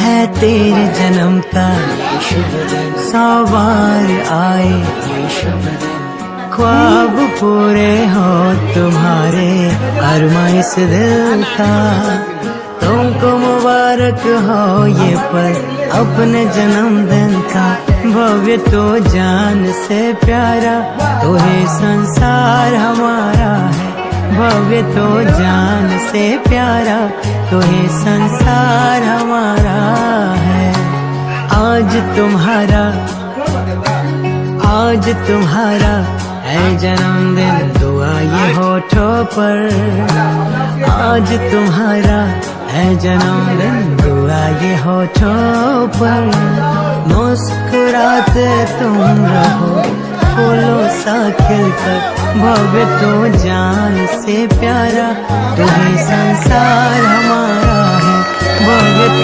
है तेरे जन्म का शुभ दिन, 100 बार आए ये शुभ दिन, ख्वाब पूरे हो तुम्हारे अरमा इस दिल का। तुमको मुबारक हो ये पल अपने जन्मदिन का, भव्य तो जान से प्यारा तो ही संसार हमारा है, भव्य तो जान से प्यारा तो ही संसार हमारा है। आज तुम्हारा है जन्मदिन, दुआ ये होठों पर। आज तुम्हारा है जन्मदिन, दुआ ये होठों पर। मुस्कुराते तुम रहो फूलों सा खिलकर, भव्य तो जान से प्यारा तो ही संसार हमारा है, भव्य